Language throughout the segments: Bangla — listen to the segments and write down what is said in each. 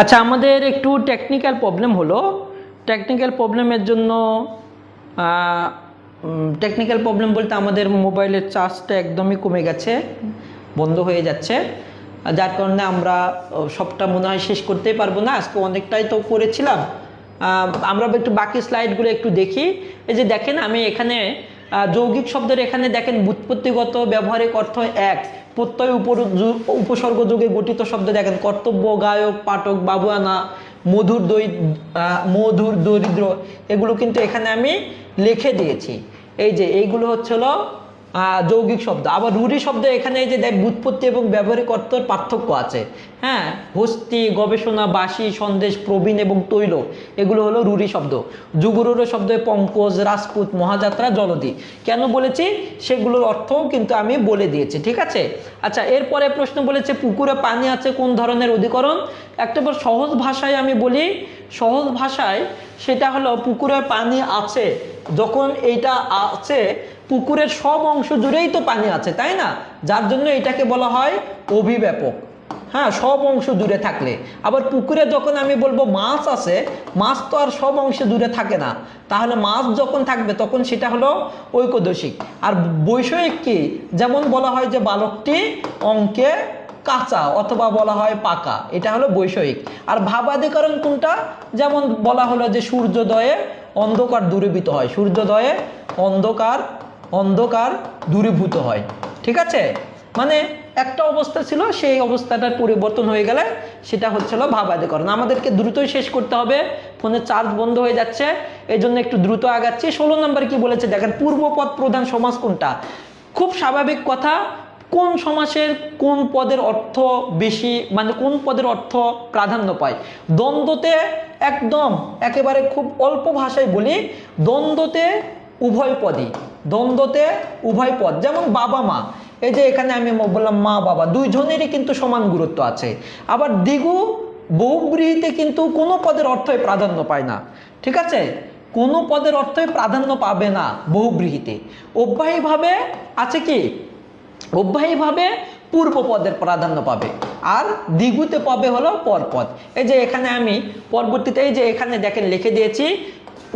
আচ্ছা, আমাদের একটু টেকনিক্যাল প্রবলেম হলো। টেকনিক্যাল প্রবলেমের জন্য টেকনিক্যাল প্রবলেম বলতে আমাদের মোবাইলের চার্জটা একদমই কমে গেছে, বন্ধ হয়ে যাচ্ছে, যার কারণে আমরা সবটা মনে হয় শেষ করতেই পারবো না। আজকে অনেকটাই তো করেছিলাম, আমরা একটু বাকি স্লাইডগুলো একটু দেখি। এই যে দেখেন, আমি এখানে যৌগিক শব্দের এখানে দেখেন ব্যুৎপত্তিগত ব্যবহারিক অর্থ এক, প্রত্যয় উপসর্গ যোগে গঠিত শব্দ দেখেন কর্তব্য, গায়ক, পাঠক, বাবুয়ানা, মধুর দরিদ্র, এগুলো কিন্তু এখানে আমি লিখে দিয়েছি। এই যে এইগুলো হচ্ছিল যৌগিক শব্দ। আবার রূঢ়ি শব্দ এখানে এই যে দেখ ব্যুৎপত্তি এবং ব্যবহারিক অর্থের পার্থক্য আছে। হ্যাঁ, হস্তি, গবেষণা, বাসি, সন্দেশ, প্রবীণ এবং তৈল, এগুলো হলো রূঢ়ি শব্দ। যুগরূঢ় শব্দ পঙ্কজ, রাজপুত, মহাযাত্রা, জলদি। কেন বলেছি সেগুলোর অর্থও কিন্তু আমি বলে দিয়েছি, ঠিক আছে। আচ্ছা, এরপরে প্রশ্ন বলেছে পুকুরে পানি আছে কোন ধরনের অধিকরণ। একটা সহজ ভাষায় আমি বলি, সহজ ভাষায় সেটা হলো পুকুরে পানি আছে যখন এইটা আছে পুকুরের সব অংশ জুড়েই তো পানি আছে, তাই না, যার জন্য এটাকে বলা হয় অভিব্যাপক। হ্যাঁ, সব অংশ জুড়ে থাকলে। আবার পুকুরে যখন আমি বলবো মাছ আছে, মাছ তো আর সব অংশে জুড়ে থাকে না, তাহলে মাছ যখন থাকবে তখন সেটা হলো ঐকদোষিক। আর বৈষয়িক কি, যেমন বলা হয় যে বালকটি অঙ্কে কাঁচা অথবা বলা হয় পাকা, এটা হলো বৈষয়িক। আর ভাবাধিকরণ কোনটা, যেমন বলা হলো যে সূর্যোদয়ে অন্ধকার দূরীভূত হয়, সূর্যোদয়ে অন্ধকার দূরীভূত হয়, ঠিক আছে। মানে একটা অবস্থা ছিল, সেই অবস্থাটার পরিবর্তন হয়ে গেলে সেটা হচ্ছিল ভাবাধিকরণ। আমাদেরকে দ্রুতই শেষ করতে হবে, ফোনের চার্জ বন্ধ হয়ে যাচ্ছে, এই জন্য একটু দ্রুত আগাচ্ছি। 16 নম্বর কি বলেছে দেখেন, পূর্বপদ প্রধান সমাস কোনটা। খুব স্বাভাবিক কথা, কোন সমাসের কোন পদের অর্থ বেশি, মানে কোন পদের অর্থ প্রাধান্য পায়। দ্বন্দ্বতে একদম একেবারে খুব অল্প ভাষায় বলি, দ্বন্দ্বতে উভয় পদই, দ্বন্দ্বতে উভয় পদ। যেমন বাবা মা, এই যে এখানে আমি বললাম মা বাবা, দুইজনেরই কিন্তু সমান গুরুত্ব আছে। আবার দ্বিগু বহুব্রীহিতে কিন্তু কোনো পদের অর্থই প্রাধান্য পায় না, ঠিক আছে, কোনো পদের অর্থই প্রাধান্য পাবে না বহুব্রীহিতে। অব্যয়ীভাবে আছে কি, অব্যয়ীভাবে পূর্ব পদের প্রাধান্য পাবে, আর দ্বিগুতে পাবে হলো পরপদ। এই যে এখানে আমি পরবর্তীতে এই যে এখানে দেখেন লিখে দিয়েছি,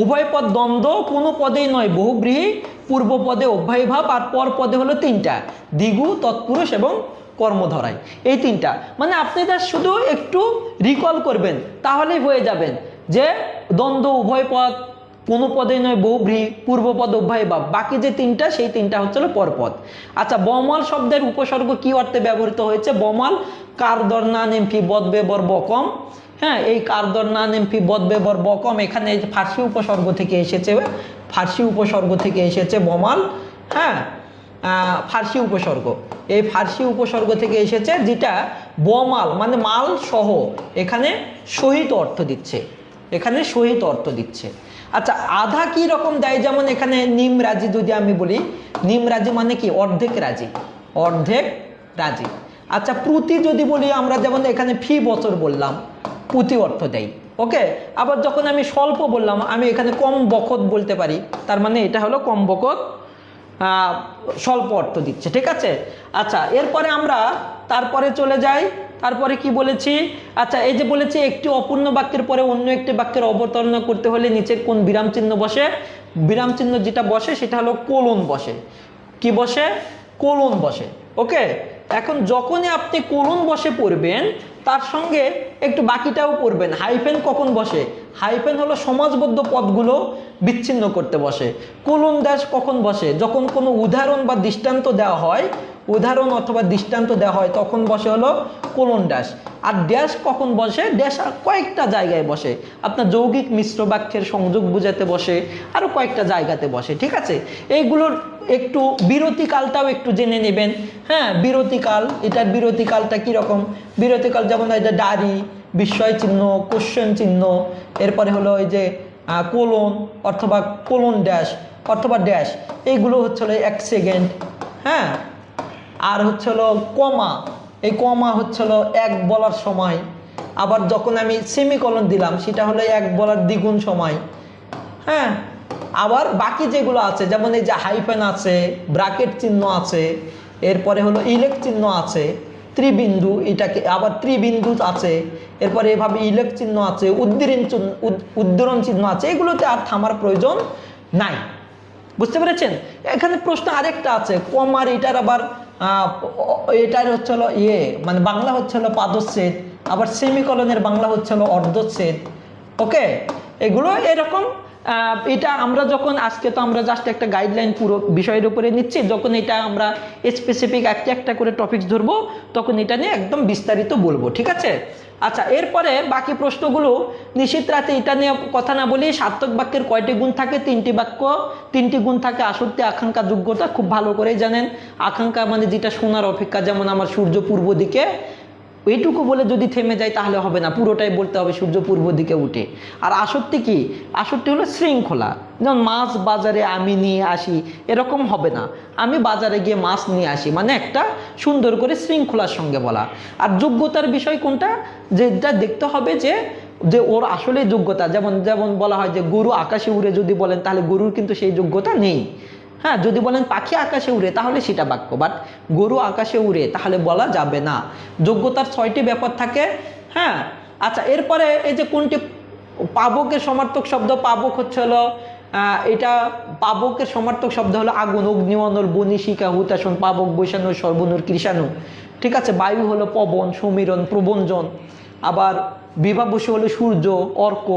উভয় পদ দ্বন্দ্ব, কোনো পদেই নয় বহুব্রীহি, পূর্ব পদে অব্যয়ীভাব, আর পর পদে হলো তিনটা, দ্বিগু, তৎপুরুষ এবং কর্মধরাই, এই তিনটা। মানে আপনি জাস্ট শুধু একটু রিকল করবেন, তাহলেই হয়ে যাবেন যে দ্বন্দ্ব, উভয় পদ, কোনো পদেই নয় বহুব্রীহি, পূর্বপদ অব্যয়ীভাব, বাকি যে তিনটা সেই তিনটা হচ্ছিল পরপদ। আচ্ছা, বমাল শব্দের উপসর্গ কি অর্থে ব্যবহৃত হয়েছে। বমাল কার দর না নেমফি বদ বেবর বকম। হ্যাঁ, এই কার দর না নেমফি বদ বেবর বকম এখানে ফার্সি উপসর্গ থেকে এসেছে, ফার্সি উপসর্গ থেকে এসেছে বমাল। হ্যাঁ, ফার্সি উপসর্গ, এই ফার্সি উপসর্গ থেকে এসেছে, যেটা বমাল মানে মাল সহ এখানে সহিত অর্থ দিচ্ছে, এখানে সহিত অর্থ দিচ্ছে। আচ্ছা, আধা কি রকম দেয়, যেমন এখানে নিম রাজি যদি আমি বলি, নিম রাজি মানে কি, অর্ধেক রাজি, অর্ধেক রাজি। আচ্ছা, প্রতি যদি বলি আমরা, যেমন এখানে ফি বছর বললাম, প্রতি অর্থ দেয়, ওকে। আবার যখন আমি স্বল্প বললাম, আমি এখানে কম বখত বলতে পারি, তার মানে এটা হলো কম বখত, স্বল্প অর্থ দিচ্ছে, ঠিক আছে। আচ্ছা, এরপরে আমরা তারপরে চলে যাই, তারপরে কি বলেছি। আচ্ছা, এই যে বলেছি একটি অপূর্ণ বাক্যের পরে অন্য একটি বাক্যের অবতারণা করতে হলে নিচের কোন বিরাম চিহ্ন বসে। বিরাম চিহ্ন যেটা বসে সেটা হলো কোলন বসে। কি বসে, কোলন বসে, ওকে। এখন যখনই আপনি কোলন বসে পড়বেন, তার সঙ্গে একটু বাকিটাও পড়বেন। হাইফেন কখন বসে, হাইফেন হলো সমাজবদ্ধ পদগুলো বিচ্ছিন্ন করতে বসে। কোলন ড্যাশ কখন বসে, যখন কোনো উদাহরণ বা দৃষ্টান্ত দেওয়া হয়, উদাহরণ অথবা দৃষ্টান্ত দেওয়া হয় তখন বসে হলো কোলন ড্যাশ। আর ড্যাশ কখন বসে, ড্যাশ আর কয়েকটা জায়গায় বসে, আপনার যৌগিক মিশ্র বাক্যের সংযোগ বোঝাতে বসে, আরও কয়েকটা জায়গাতে বসে, ঠিক আছে। এইগুলোর একটু বিরতিকালটাও একটু জেনে নেবেন। হ্যাঁ, বিরতিকাল, এটার বিরতিকালটা কীরকম, বিরতিকাল যেমন এটা দাড়ি, বিস্ময় চিহ্ন, কোশ্চেন চিহ্ন, এরপরে হলো এই যে কোলন অথবা কোলন ড্যাশ অথবা ড্যাশ, এইগুলো হচ্ছে হলো 1 সেকেন্ড। হ্যাঁ, আর হচ্ছে হলো কমা, এই কমা হচ্ছে হলো 1 বলার সময়। আবার যখন আমি সেমিকলন দিলাম সেটা হলো 1 বলার দ্বিগুণ সময়। হ্যাঁ, আবার বাকি যেগুলো আছে, যেমন এই যে হাইফেন আছে, ব্র্যাকেট চিহ্ন আছে, এরপরে হলো ইলেক চিহ্ন আছে, ত্রিবিন্দু, এটাকে আবার ত্রিবিন্দু আছে, এরপরে এভাবে ইলেক চিহ্ন আছে, উদ্ধরণ চিহ্ন আছে, এগুলোতে আর থামার প্রয়োজন নাই। বুঝতে পেরেছেন? এখানে প্রশ্ন আরেকটা আছে, কমার এটার আবার এটার হচ্ছে হলো মানে বাংলা হচ্ছে হলো পাদচ্ছেদ, আবার সেমিকলনের বাংলা হচ্ছে হলো অর্ধচ্ছেদ। ওকে, এগুলো এরকম। এটা আমরা যখন আজকে তো আমরা জাস্ট একটা গাইডলাইন পুরো বিষয়ের উপরে নিচ্ছি, যখন এটা আমরা স্পেসিফিক একটা একটা করে টপিকস ধরবো তখন এটা নিয়ে একদম বিস্তারিত বলবো, ঠিক আছে? আচ্ছা, এরপরে বাকি প্রশ্নগুলো নিশীথ রাতে এটা নিয়ে কথা না বলি। সার্থক বাক্যের কয়টি গুণ থাকে? 3টি বাক্য, 3টি গুণ থাকে। আসক্তি, আকাঙ্ক্ষা, যোগ্যতা খুব ভালো করেই জানেন। আকাঙ্ক্ষা মানে যেটা শোনার অপেক্ষা, যেমন আমার সূর্য পূর্ব দিকে, এইটুকু বলে যদি থেমে যায় তাহলে হবে না, পুরোটাই বলতে হবে সূর্য পূর্ব দিকে উঠে। আর আসক্তি কি? আসক্তি হলো শৃঙ্খলা, যেমন মাছ বাজারে আমি নিয়ে আসি, এরকম হবে না, আমি বাজারে গিয়ে মাছ নিয়ে আসি, মানে একটা সুন্দর করে শৃঙ্খলার সঙ্গে বলা। আর যোগ্যতার বিষয় কোনটা? যেটা দেখতে হবে যে ওর আসলে যোগ্যতা, যেমন বলা হয় যে গরু আকাশে উড়ে, যদি বলেন তাহলে গরুর কিন্তু সেই যোগ্যতা নেই। হ্যাঁ, যদি বলেন পাখি আকাশে উড়ে তাহলে সেটা বাক্য, বাট গরু আকাশে উড়ে তাহলে বলা যাবে না। যোগ্যতার 6টি ব্যাপার থাকে। হ্যাঁ, আচ্ছা, এরপরে এই যে কোনটি পাবকের সমার্থক শব্দ? পাবক হচ্ছে হলো এটা পাবকের সমার্থক শব্দ হলো আগুন, অগ্নি, অনল, বনি, শিখা, হুতাসন, পাবক, বৈষাণু, সর্বনুর, কৃষাণু, ঠিক আছে? বায়ু হলো পবন, সমীরণ, প্রবঞ্জন, আবার বিভাবসু হলো সূর্য, অর্ক।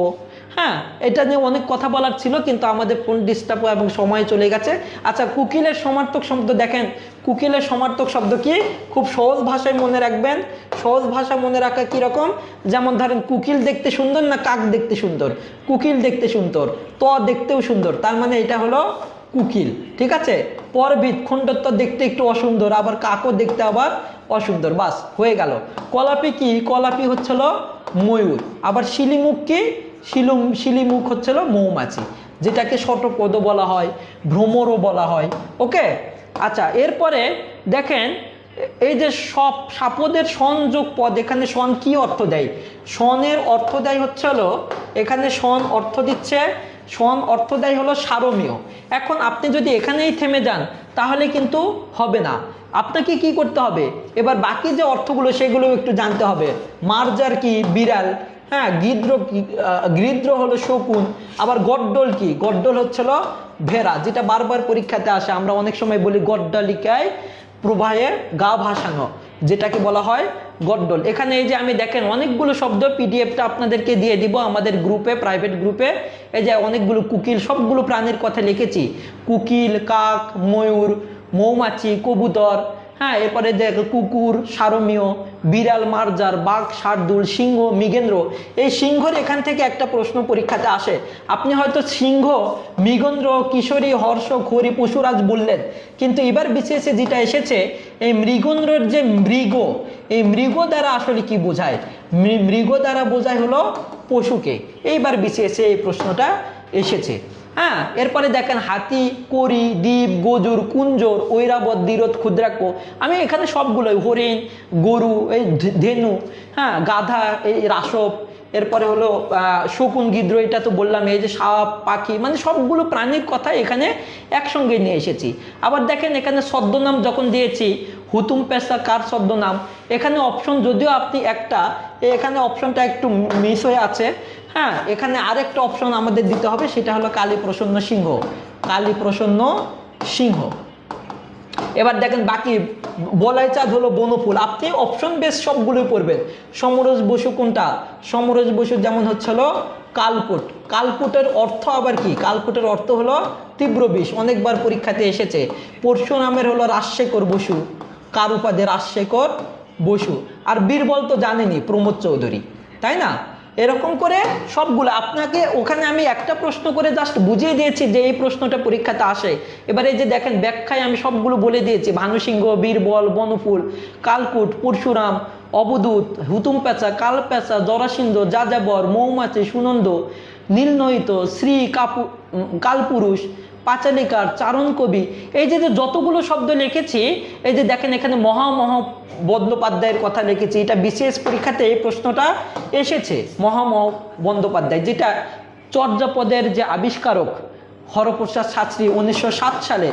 হ্যাঁ, এটা নিয়ে অনেক কথা বলার ছিল কিন্তু আমাদের ফোন ডিস্টার্ব এবং সময় চলে গেছে। আচ্ছা, কুকিলের সমার্থক শব্দ দেখেন, কুকিলের সমার্থক শব্দ কি? খুব সহজ ভাষায় মনে রাখবেন। সহজ ভাষা মনে রাখা কীরকম? যেমন ধরেন কুকিল দেখতে সুন্দর না কাক দেখতে সুন্দর? কুকিল দেখতে সুন্দর, ত দেখতেও সুন্দর, তার মানে এটা হলো কুকিল, ঠিক আছে? পরবিদ, খণ্ডত্ব দেখতে একটু অসুন্দর, আবার কাকও দেখতে আবার অসুন্দর, বাস হয়ে গেল। কলাপি কি? কলাপি হচ্ছিল ময়ূর। আবার শিলিমুখ কি? শিলিমুখ হচ্ছিল মৌমাছি, যেটাকে শতপদ বলা হয়, ভ্রমরও বলা হয়। ওকে, আচ্ছা, এরপরে দেখেন এই যে সব সাপদের সংযোগ পদ, এখানে সন কি অর্থ দেয়? সনের অর্থ দেয় হচ্ছে হলো, এখানে সন অর্থ দিচ্ছে, সন অর্থ দেয় হলো সারমীয়। এখন আপনি যদি এখানেই থেমে যান তাহলে কিন্তু হবে না, আপনাকে কি করতে হবে? এবার বাকি যে অর্থগুলো সেগুলো একটু জানতে হবে। মার্জার কি? বিড়াল। হ্যাঁ, গৃদ্র হলো শকুন। আবার গড্ডল কি? গড্ডল হচ্ছিল ভেড়া, যেটা বারবার পরীক্ষাতে আসে। আমরা অনেক সময় বলি গড্ডালিকায় প্রবাহে গা ভাসানো, যেটাকে বলা হয় গড্ডল। এখানে এই যে আমি দেখেন অনেকগুলো শব্দ, পিডিএফটা আপনাদেরকে দিয়ে দিব আমাদের গ্রুপে, প্রাইভেট গ্রুপে। এই যে অনেকগুলো কুকিল, সবগুলো প্রাণীর কথা লিখেছি। কুকিল, কাক, ময়ূর, মৌমাছি, কবুতর। হ্যাঁ, এরপরে দেখ কুকুর সারমীয়, বিড়াল মার্জার, বাঘ শার্দুল, সিংহ মৃগেন্দ্র। এই সিংহর এখান থেকে একটা প্রশ্ন পরীক্ষাতে আসে। আপনি হয়তো সিংহ, মৃগেন্দ্র, কিশোরী, হর্ষ, খড়ি, পশুরাজ বললেন, কিন্তু এবার বিশেষে যেটা এসেছে এই মৃগেন্দ্রের যে মৃগ, এই মৃগ দ্বারা আসলে কি বোঝায়? মৃগ দ্বারা বোঝায় হলো পশুকে। এইবার বিশেষে এই প্রশ্নটা এসেছে। হ্যাঁ, এরপরে দেখেন হাতি, করি, দ্বীপ, গজুর, কুঞ্জর, ঐরাবত, দ্বিরথ, ক্ষুদ্রাক্ষ। আমি এখানে সবগুলোই, হরিণ, গরু, এই ধেনু, হ্যাঁ, গাধা, এই রাসব, এরপরে হলো শকুন, গিদ্র, এটা তো বললাম। এই যে সাপ, পাখি, মানে সবগুলো প্রাণীর কথা এখানে একসঙ্গে নিয়ে এসেছি। আবার দেখেন এখানে ছদ্মনাম যখন দিয়েছি, হুতুম পেশা কার ছদ্মনাম? এখানে অপশন যদিও আপনি একটা, এখানে অপশনটা একটু মিস হয়ে আছে। হ্যাঁ, এখানে আরেকটা অপশন আমাদের দিতে হবে, সেটা হলো কালী প্রসন্ন সিংহ। কালী প্রসন্ন সিংহ। এবার দেখেন বাকি, বলাই চাঁদ হলো বনফুল। আপনি অপশন বেস সবগুলোই পড়বেন। সমরস বসু কোনটা? সমরস বসু যেমন হচ্ছিল কালকুট। কালকুটের অর্থ আবার কি? কালকুটের অর্থ হলো তীব্র বিষ, অনেকবার পরীক্ষাতে এসেছে। পরশুরামের হলো রাজশেখর বসু, কার উপাধি? রাজশেখর বসু। আর বীরবল তো জানেনি, প্রমোদ চৌধুরী, তাই না? এরকম করে সবগুলো আপনাকে ওখানে আমি একটা প্রশ্ন করে জাস্ট বুঝিয়ে দিয়েছি যে এই প্রশ্নটা পরীক্ষাতে আসে। এবার এই যে দেখেন ব্যাখ্যায় আমি সবগুলো বলে দিয়েছি। ভানুসিংহ, বীরবল, বনফুল, কালকুট, পরশুরাম, অবধূত, হুতুম পেঁচা, কাল পেঁচা, জরাসিন্ধ, যাযাবর, মৌমাছি, সুনন্দ, নীলনয়িত, শ্রী, কালপুরুষ, পাঁচালিকার, চারণ কবি। এই যে যতগুলো শব্দ লিখেছি, এই যে দেখেন এখানে বন্দ্যোপাধ্যায়ের কথা লিখেছি। এটা বিশেষ পরীক্ষাতে এই প্রশ্নটা এসেছে। বন্দ্যোপাধ্যায়, যেটা চর্যাপদের যে আবিষ্কারক হরপ্রসাদ শাস্ত্রী 1907 সালে,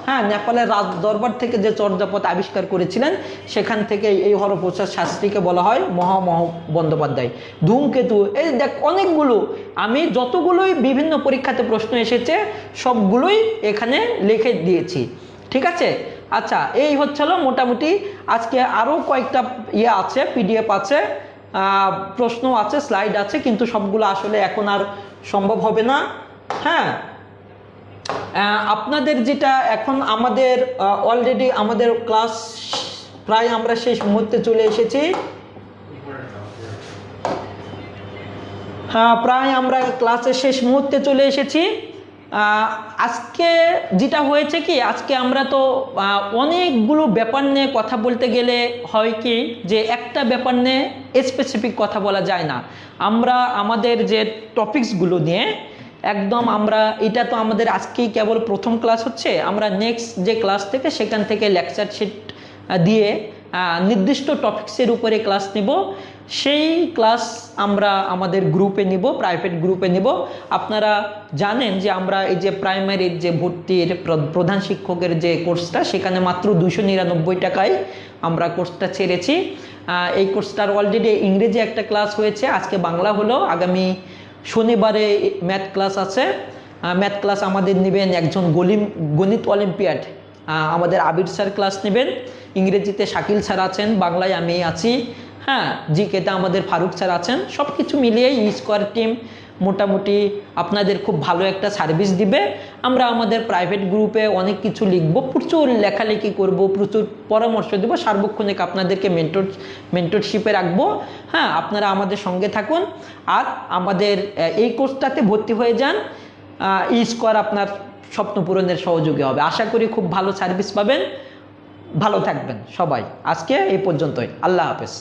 হ্যাঁ, নেপালের রাজ দরবার থেকে যে চর্যাপদ আবিষ্কার করেছিলেন সেখান থেকে এই হরপ্রসাদ শাস্ত্রীকে বলা হয় মহামহ বন্দ্যোপাধ্যায়। ধূমকেতু, এই দেখ অনেকগুলো, আমি যতগুলোই বিভিন্ন পরীক্ষাতে প্রশ্ন এসেছে সবগুলোই এখানে লিখে দিয়েছি, ঠিক আছে। আচ্ছা, এই হচ্ছিল মোটামুটি আজকে। আরও কয়েকটা ইয়ে আছে, পিডিএফ আছে, প্রশ্ন আছে, স্লাইড আছে, কিন্তু সবগুলো আসলে এখন আর সম্ভব হবে না। হ্যাঁ, আপনাদের যেটা এখন আমাদের অলরেডি আমাদের ক্লাস প্রায় আমরা শেষ মুহূর্তে চলে এসেছি। হ্যাঁ, প্রায় আমরা ক্লাসের শেষ মুহূর্তে চলে এসেছি। আজকে যেটা হয়েছে কি, আজকে আমরা তো অনেকগুলো ব্যাপার নিয়ে কথা বলতে গেলে হয় কি যে একটা ব্যাপার নিয়ে স্পেসিফিক কথা বলা যায় না। আমরা আমাদের যে টপিকসগুলো নিয়ে একদম আমরা, এটা তো আমাদের আজকেই কেবল প্রথম ক্লাস হচ্ছে, আমরা নেক্সট যে ক্লাস থেকে সেখান থেকে লেকচার শিট দিয়ে নির্দিষ্ট টপিক্সের উপরে ক্লাস নিব। সেই ক্লাস আমরা আমাদের গ্রুপে নিব, প্রাইভেট গ্রুপে নিব। আপনারা জানেন যে আমরা এই যে প্রাইমারির যে ভর্তির প্রধান শিক্ষকের যে কোর্সটা, সেখানে মাত্র 299 টাকায় আমরা কোর্সটা ছেড়েছি। এই কোর্সটার অলরেডি ইংরেজি একটা ক্লাস হয়েছে, আজকে বাংলা হলো, আগামী শনিবারে ম্যাথ ক্লাস আছে। ম্যাথ ক্লাস আমাদের নেবেন একজন গণিত অলিম্পিয়াড আমাদের আবির স্যার ক্লাস নেবেন, ইংরেজিতে শাকিল স্যার আছেন, বাংলায় আমি আছি, হ্যাঁ, জিকেতে আমাদের ফারুক স্যার আছেন। সব কিছু মিলিয়ে স্কোয়ার টিম মোটামুটি আপনাদের খুব ভালো একটা সার্ভিস দিবে। আমরা আমাদের প্রাইভেট গ্রুপে অনেক কিছু লিখব, প্রচুর লেখালেখি করব, প্রচুর পরামর্শ দেবো, সার্বক্ষণিক আপনাদেরকে মেন্টরশিপে রাখবো। হ্যাঁ, আপনারা আমাদের সঙ্গে থাকুন আর আমাদের এই কোর্সটাতে ভর্তি হয়ে যান। স্কোয়ার আপনার স্বপ্ন পূরণের সহযোগী হবে। আশা করি খুব ভালো সার্ভিস পাবেন। ভালো থাকবেন সবাই। আজকে এই পর্যন্তই। আল্লাহ হাফেজ।